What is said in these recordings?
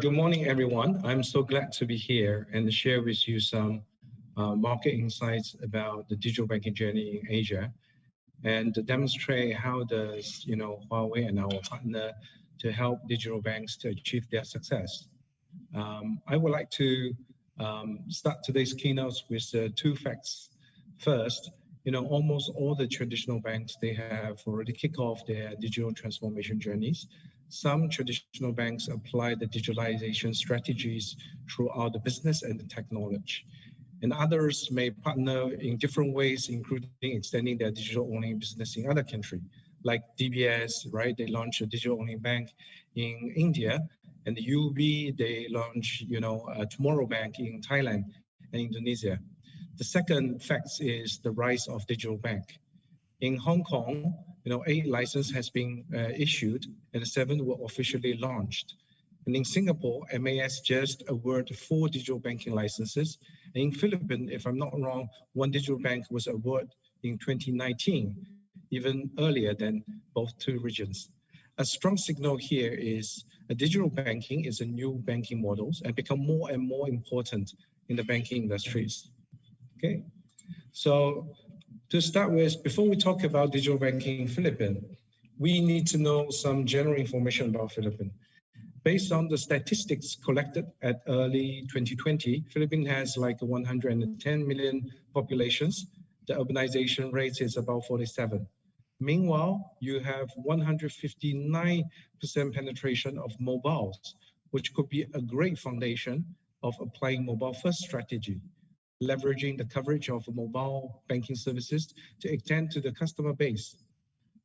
Good morning, everyone. I'm so glad to be here and share with you some market insights about the digital banking journey in Asia, and to demonstrate how does Huawei and our partner to help digital banks to achieve their success. I would like to start today's keynotes with two facts. First, almost all the traditional banks, they have already kicked off their digital transformation journeys. Some traditional banks apply the digitalization strategies throughout the business and the technology. And others may partner in different ways, including extending their digital-only business in other countries, like DBS, right? They launched a digital-only bank in India, and the UOB, they launched, Tomorrow Bank in Thailand and Indonesia. The second fact is the rise of digital bank. In Hong Kong, 8 licenses has been issued and 7 were officially launched. And in Singapore, MAS just awarded 4 digital banking licenses. And in Philippines, if I'm not wrong, 1 digital bank was awarded in 2019, even earlier than both 2 regions. A strong signal here is digital banking is a new banking models and become more and more important in the banking industries. Okay, so to start with, before we talk about digital banking in Philippines, we need to know some general information about Philippines. Based on the statistics collected at early 2020, Philippines has like 110 million populations. The urbanization rate is about 47. Meanwhile, you have 159% penetration of mobiles, which could be a great foundation of applying mobile first strategy, leveraging the coverage of mobile banking services to extend to the customer base.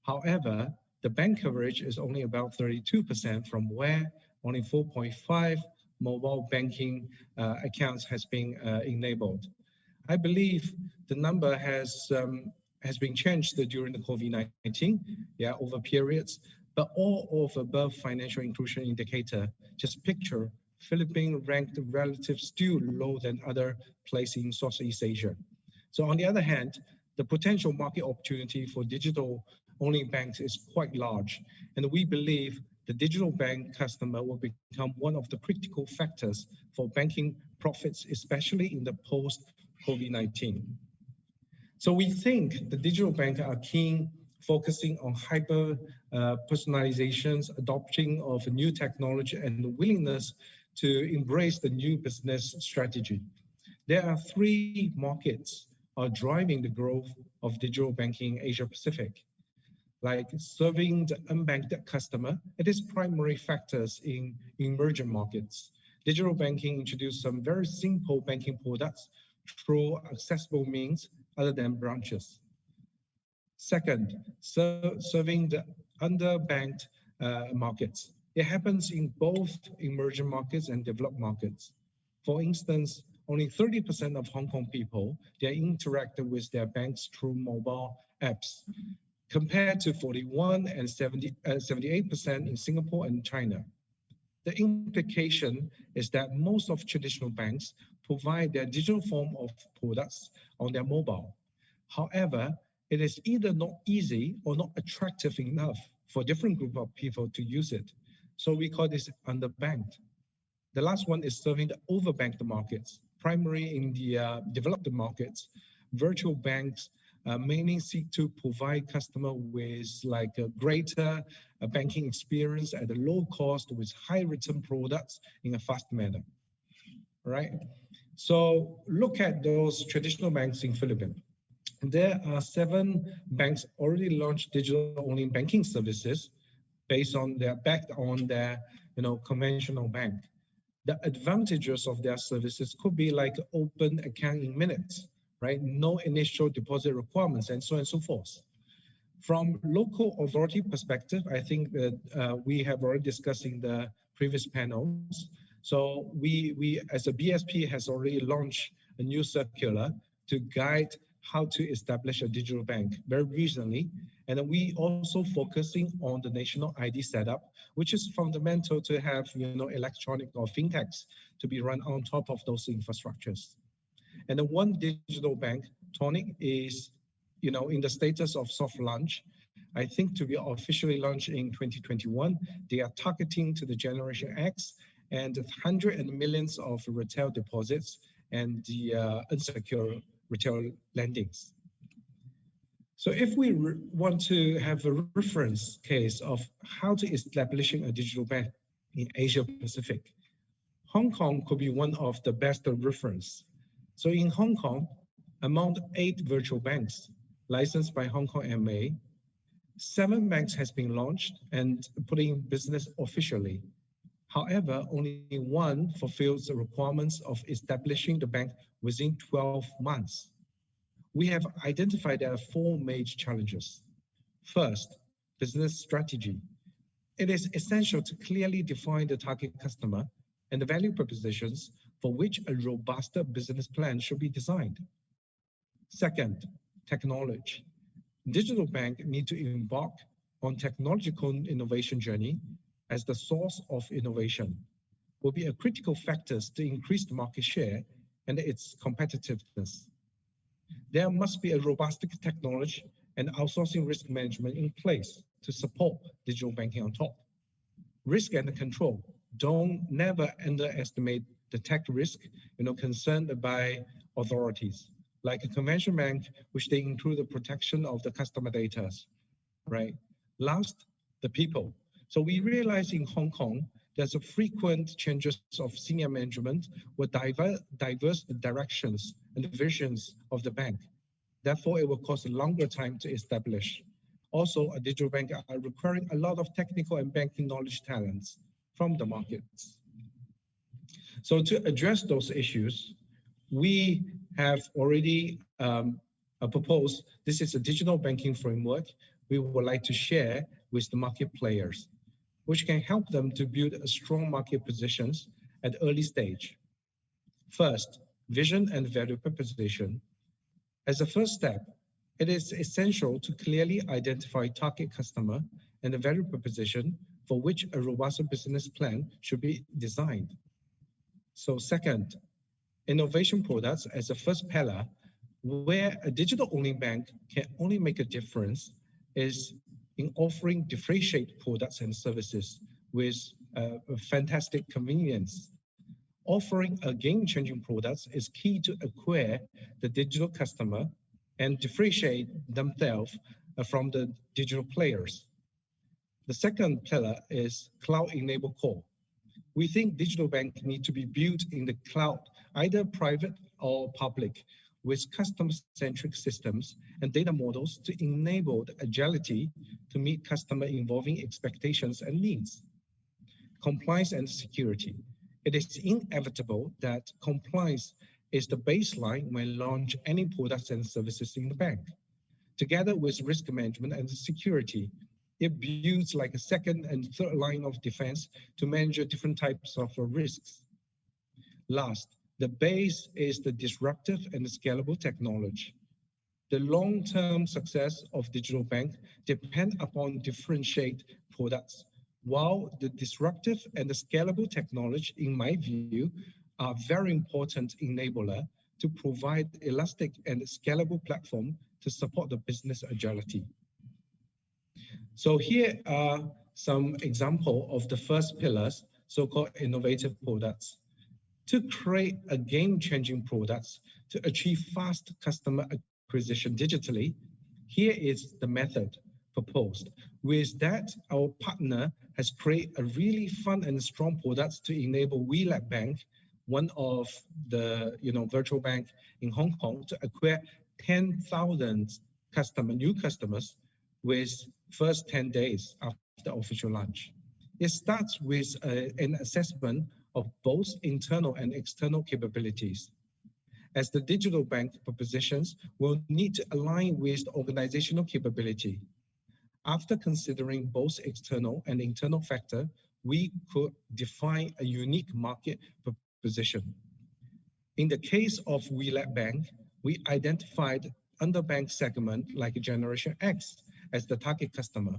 However, the bank coverage is only about 32% from where only 4.5 mobile banking accounts has been enabled. I believe the number has been changed during the COVID-19, over periods, but all of above financial inclusion indicator just picture Philippines ranked relative still lower than other places in Southeast Asia. So on the other hand, the potential market opportunity for digital-only banks is quite large, and we believe the digital bank customer will become one of the critical factors for banking profits, especially in the post-COVID-19. So we think the digital banks are keen focusing on hyper personalizations, adopting of new technology, and the willingness to embrace the new business strategy. There are 3 markets are driving the growth of digital banking in Asia Pacific, like serving the unbanked customer. It is primary factors in emerging markets. Digital banking introduced some very simple banking products through accessible means other than branches. Second, serving the underbanked markets. It happens in both emerging markets and developed markets. For instance, only 30% of Hong Kong people, they interact with their banks through mobile apps, compared to 41 and 78% in Singapore and China. The implication is that most of traditional banks provide their digital form of products on their mobile. However, it is either not easy or not attractive enough for different group of people to use it. So we call this underbanked. The last one is serving the overbanked markets. Primarily in the developed markets, virtual banks mainly seek to provide customer with like a greater banking experience at a low cost with high return products in a fast manner. All right. So look at those traditional banks in Philippines. There are 7 banks already launched digital-only banking services based on backed on their conventional bank. The advantages of their services could be like open account in minutes, right? No initial deposit requirements, and so on and so forth. From local authority perspective, I think that we have already discussed in the previous panels. So we as a BSP has already launched a new circular to guide how to establish a digital bank very recently. And then we also focusing on the national ID setup, which is fundamental to have electronic or fintechs to be run on top of those infrastructures. And the one digital bank, Tonic, is in the status of soft launch. I think to be officially launched in 2021. They are targeting to the Generation X and hundreds and millions of retail deposits and the unsecured retail lendings. So if we want to have a reference case of how to establishing a digital bank in Asia Pacific, Hong Kong could be one of the best reference. So in Hong Kong, among 8 virtual banks licensed by Hong Kong MA, 7 banks has been launched and put in business officially. However, only 1 fulfills the requirements of establishing the bank within 12 months. We have identified there are 4 major challenges. First, business strategy. It is essential to clearly define the target customer and the value propositions for which a robust business plan should be designed. Second, technology. Digital bank need to embark on technological innovation journey as the source of innovation will be a critical factors to increase the market share and its competitiveness. There must be a robust technology and outsourcing risk management in place to support digital banking on top. Risk and control. Don't never underestimate the tech risk, concerned by authorities, like a conventional bank, which they include the protection of the customer data, right? Last, the people. So we realize in Hong Kong, there's a frequent changes of senior management with diverse directions and visions of the bank. Therefore, it will cost a longer time to establish. Also, a digital bank are requiring a lot of technical and banking knowledge talents from the markets. So to address those issues, we have already proposed, this is a digital banking framework we would like to share with the market players, which can help them to build a strong market positions at early stage. First, vision and value proposition. As a first step, it is essential to clearly identify target customer and the value proposition for which a robust business plan should be designed. So second, innovation products as a first pillar, where a digital-only bank can only make a difference is in offering differentiated products and services with a fantastic convenience. Offering a game-changing products is key to acquire the digital customer and differentiate themselves from the digital players. The second pillar is cloud-enabled core. We think digital bank need to be built in the cloud, either private or public, with customer-centric systems and data models to enable the agility to meet customer evolving expectations and needs. Compliance and security. It is inevitable that compliance is the baseline when launch any products and services in the bank. Together with risk management and security, it builds like a second and third line of defense to manage different types of risks. Last, the base is the disruptive and scalable technology. The long-term success of digital bank depend upon differentiate products, while the disruptive and the scalable technology, in my view, are very important enabler to provide elastic and scalable platform to support the business agility. So here are some example of the first pillars, so-called innovative products. To create a game-changing products to achieve fast customer acquisition digitally, here is the method proposed. With that, our partner has created a really fun and strong products to enable WeLab Bank, one of the virtual bank in Hong Kong, to acquire 10,000 new customers with first 10 days after official launch. It starts with an assessment of both internal and external capabilities, as the digital bank propositions will need to align with the organizational capability. After considering both external and internal factor, we could define a unique market proposition. In the case of WeLab Bank, we identified underbanked segment like Generation X as the target customer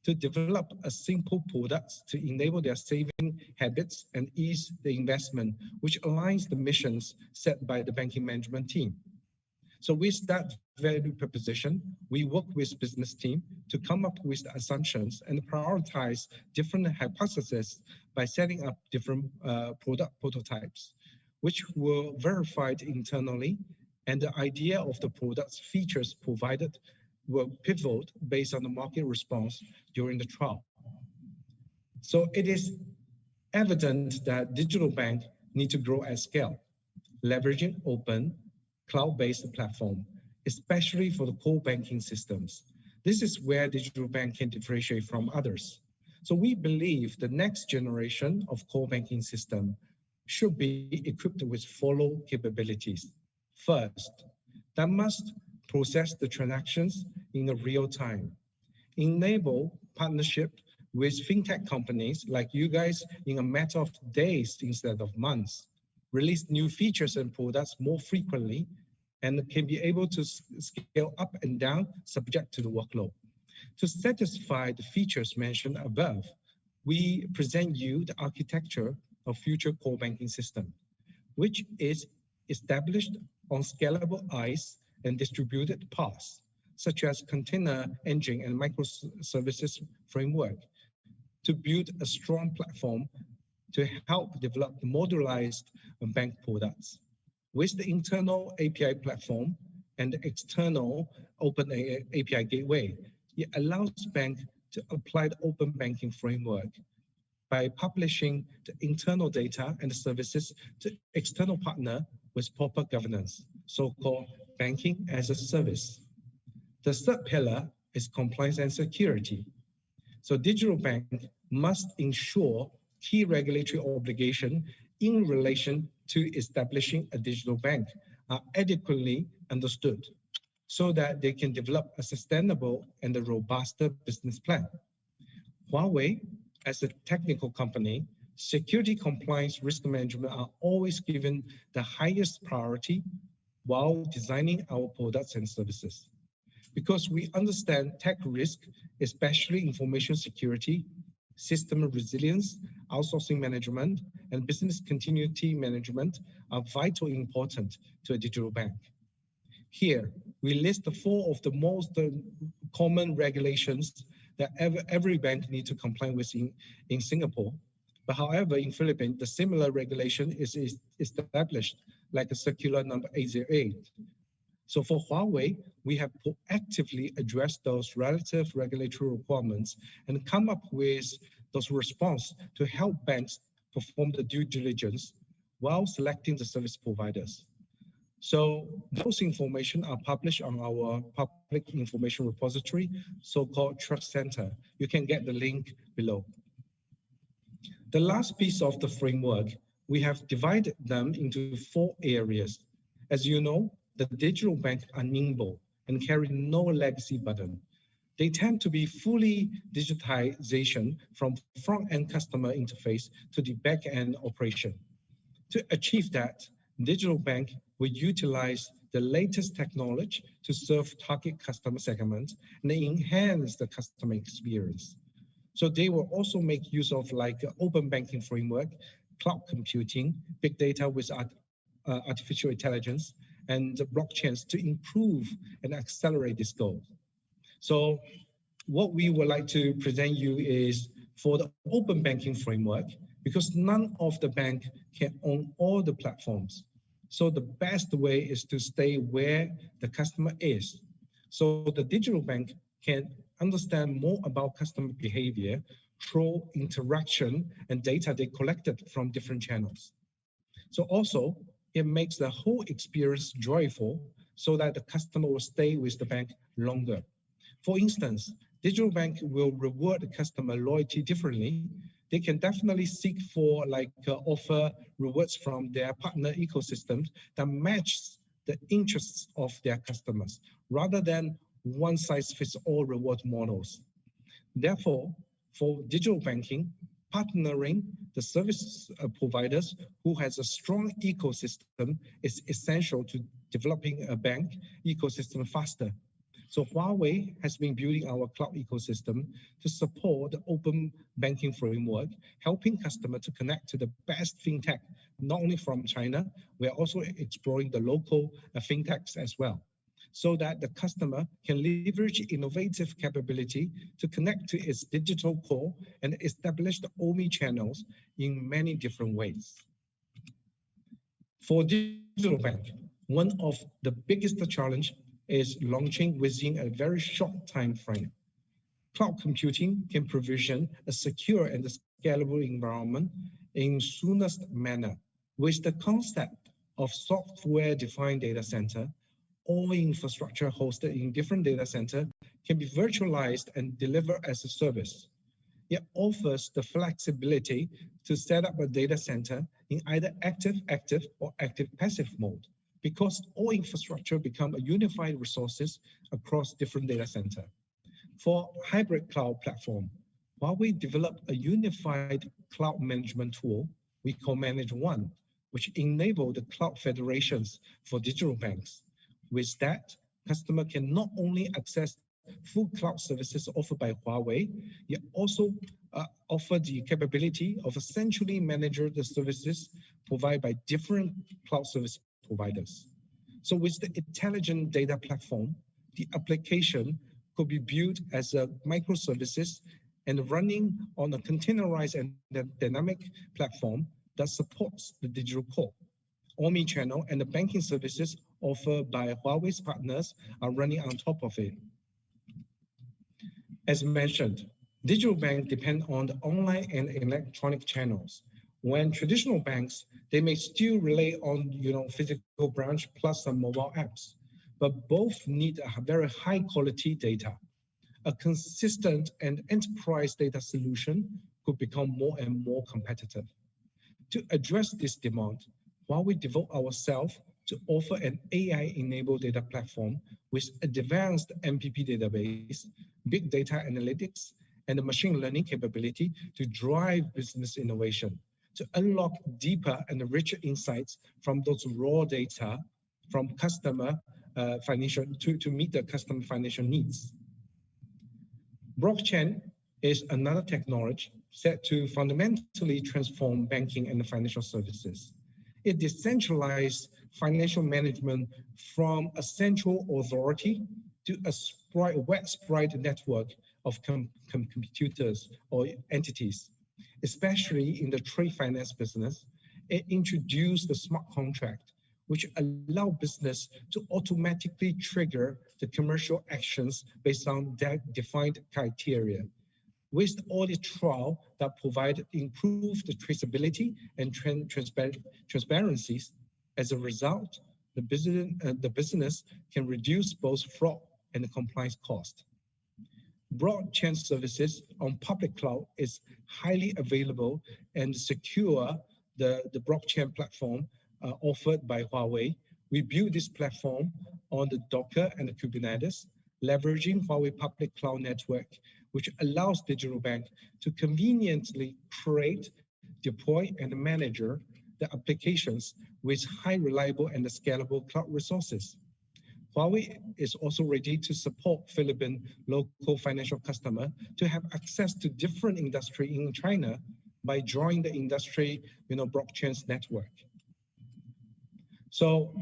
to develop a simple product to enable their saving habits and ease the investment, which aligns the missions set by the banking management team. So with that value proposition, we work with business team to come up with assumptions and prioritize different hypotheses by setting up different product prototypes, which were verified internally, and the idea of the product's features provided were pivoted based on the market response during the trial. So it is evident that digital bank need to grow at scale, leveraging open, cloud-based platform, especially for the core banking systems. This is where digital bank can differentiate from others. So we believe the next generation of core banking system should be equipped with follow capabilities. First, that must process the transactions in a real time, enable partnership with fintech companies like you guys in a matter of days instead of months, release new features and products more frequently, and can be able to scale up and down subject to the workload. To satisfy the features mentioned above, we present you the architecture of future core banking system, which is established on scalable IaaS and distributed PaaS, such as container engine and microservices framework, to build a strong platform to help develop modularized bank products. With the internal API platform and the external open API gateway, it allows bank to apply the open banking framework by publishing the internal data and the services to external partner with proper governance, so-called banking as a service. The third pillar is compliance and security. So digital bank must ensure key regulatory obligation in relation to establishing a digital bank are adequately understood so that they can develop a sustainable and a robust business plan. Huawei, as a technical company, security, compliance, risk management are always given the highest priority while designing our products and services. Because we understand tech risk, especially information security, system resilience, outsourcing management, and business continuity management are vitally important to a digital bank. Here, we list the 4 of the most common regulations that every bank needs to comply with in Singapore. But however, in Philippines, the similar regulation is established like a circular number 808. So for Huawei, we have proactively addressed those relative regulatory requirements and come up with those responses to help banks perform the due diligence while selecting the service providers. So those information are published on our public information repository, so-called Trust Center. You can get the link below. The last piece of the framework, we have divided them into 4 areas. As you know, the digital banks are nimble and carry no legacy burden. They tend to be fully digitization from front-end customer interface to the back-end operation. To achieve that, digital bank will utilize the latest technology to serve target customer segments and enhance the customer experience. So they will also make use of like open banking framework, cloud computing, big data with artificial intelligence, and blockchains to improve and accelerate this goal. So what we would like to present you is for the open banking framework, because none of the bank can own all the platforms. So the best way is to stay where the customer is. So the digital bank can understand more about customer behavior through interaction and data they collected from different channels. So also, it makes the whole experience joyful so that the customer will stay with the bank longer. For instance, digital bank will reward the customer loyalty differently. They can definitely seek for offer rewards from their partner ecosystems that matches the interests of their customers rather than one-size-fits-all reward models. Therefore, for digital banking, partnering the service providers who has a strong ecosystem is essential to developing a bank ecosystem faster. So Huawei has been building our cloud ecosystem to support the open banking framework, helping customers to connect to the best fintech, not only from China, we're also exploring the local fintechs as well. so that the customer can leverage innovative capability to connect to its digital core and establish the omni-channels in many different ways. For digital bank, one of the biggest challenge is launching within a very short time frame. Cloud computing can provision a secure and scalable environment in soonest manner. With the concept of software-defined data center, all infrastructure hosted in different data center can be virtualized and delivered as a service. It offers the flexibility to set up a data center in either active or active passive mode, because all infrastructure become a unified resources across different data center. For hybrid cloud platform, Huawei developed a unified cloud management tool we call Manage One, which enable the cloud federations for digital banks. With that, customer can not only access full cloud services offered by Huawei, yet also offer the capability of essentially manage the services provided by different cloud service providers. So with the intelligent data platform, the application could be built as a microservices and running on a containerized and dynamic platform that supports the digital core. Omni-channel and the banking services offered by Huawei's partners are running on top of it. As mentioned, digital banks depend on the online and electronic channels. When traditional banks, they may still rely on physical branch plus some mobile apps, but both need a very high quality data. A consistent and enterprise data solution could become more and more competitive. To address this demand, while we devote ourselves to offer an AI-enabled data platform with advanced MPP database, big data analytics, and the machine learning capability to drive business innovation, to unlock deeper and richer insights from those raw data from customer financial to meet the customer financial needs. Blockchain is another technology set to fundamentally transform banking and financial services. It decentralizes financial management from a central authority to a widespread network of computers or entities. Especially in the trade finance business, it introduced the smart contract, which allow business to automatically trigger the commercial actions based on that defined criteria. With audit trial that provide improved traceability and transparencies. As a result, the business can reduce both fraud and compliance cost. Blockchain services on public cloud is highly available and secure. The blockchain platform offered by Huawei. We built this platform on the Docker and the Kubernetes, leveraging Huawei public cloud network, which allows digital bank to conveniently create, deploy, and manage the applications with high reliable and scalable cloud resources. Huawei is also ready to support Philippine local financial customer to have access to different industry in China by joining the industry, blockchain's network. So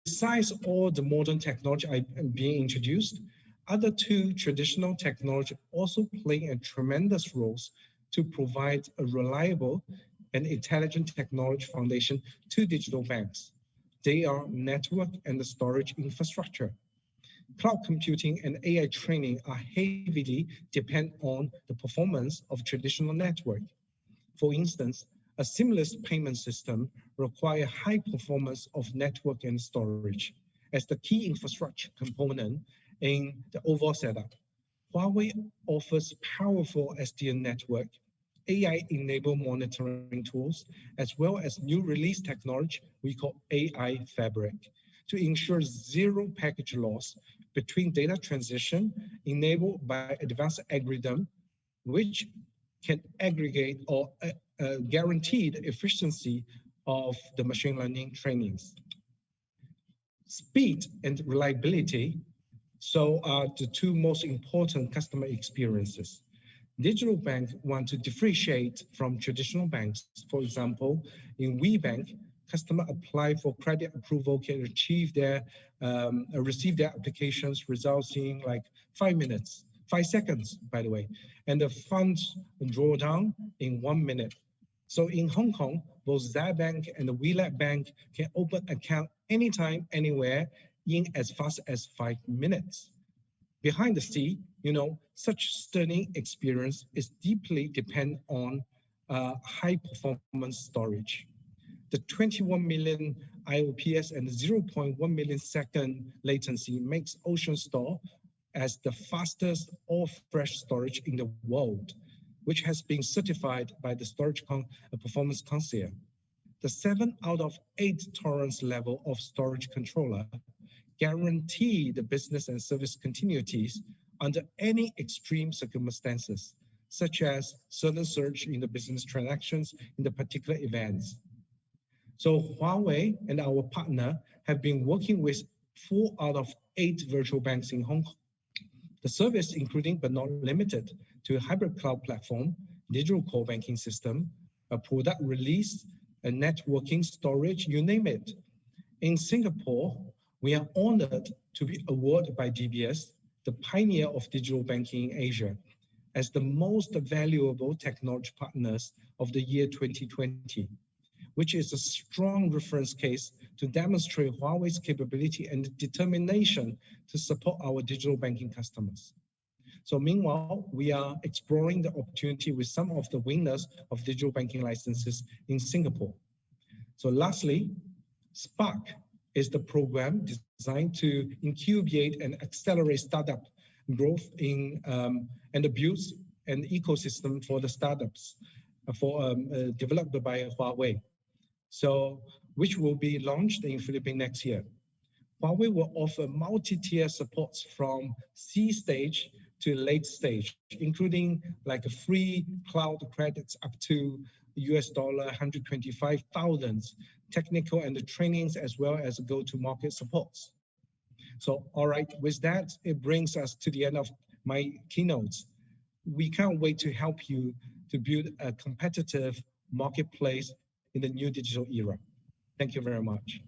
besides all the modern technology being introduced, other two traditional technology also play a tremendous roles to provide a reliable and intelligent technology foundation to digital banks. They are network and the storage infrastructure. Cloud computing and AI training are heavily depend on the performance of traditional network. For instance, a seamless payment system requires high performance of network and storage as the key infrastructure component in the overall setup. Huawei offers powerful SDN network, AI-enabled monitoring tools, as well as new release technology we call AI Fabric to ensure zero package loss between data transition enabled by advanced algorithm, which can aggregate or guarantee the efficiency of the machine learning trainings. Speed and reliability, so are the two most important customer experiences. Digital banks want to differentiate from traditional banks. For example, in WeBank, customer apply for credit approval can receive their applications results in like 5 minutes, 5 seconds, by the way, and the funds drawdown in 1 minute. So in Hong Kong, both Zai Bank and the WeLab Bank can open account anytime, anywhere in as fast as 5 minutes. Behind the scene, such stunning experience is deeply dependent on high performance storage. The 21 million IOPS and 0.1 millisecond latency makes Ocean Store as the fastest all-flash storage in the world, which has been certified by the Storage Performance Council. The 7 out of 8 tolerance level of storage controller guarantee the business and service continuities under any extreme circumstances, such as sudden surge in the business transactions in the particular events. So Huawei and our partner have been working with 4 out of 8 virtual banks in Hong Kong. The service, including but not limited to a hybrid cloud platform, digital core banking system, a product release, a networking, storage, you name it. In Singapore, we are honored to be awarded by DBS, the pioneer of digital banking in Asia, as the most valuable technology partners of the year 2020, which is a strong reference case to demonstrate Huawei's capability and determination to support our digital banking customers. So meanwhile, we are exploring the opportunity with some of the winners of digital banking licenses in Singapore. So lastly, Spark is the program designed to incubate and accelerate startup growth and the build an ecosystem for the startups developed by Huawei. So, which will be launched in Philippines next year. Huawei will offer multi-tier supports from C stage to late stage, including like a free cloud credits up to $125,000, technical and the trainings, as well as go-to-market supports. So, all right, with that, it brings us to the end of my keynotes. We can't wait to help you to build a competitive marketplace in the new digital era. Thank you very much.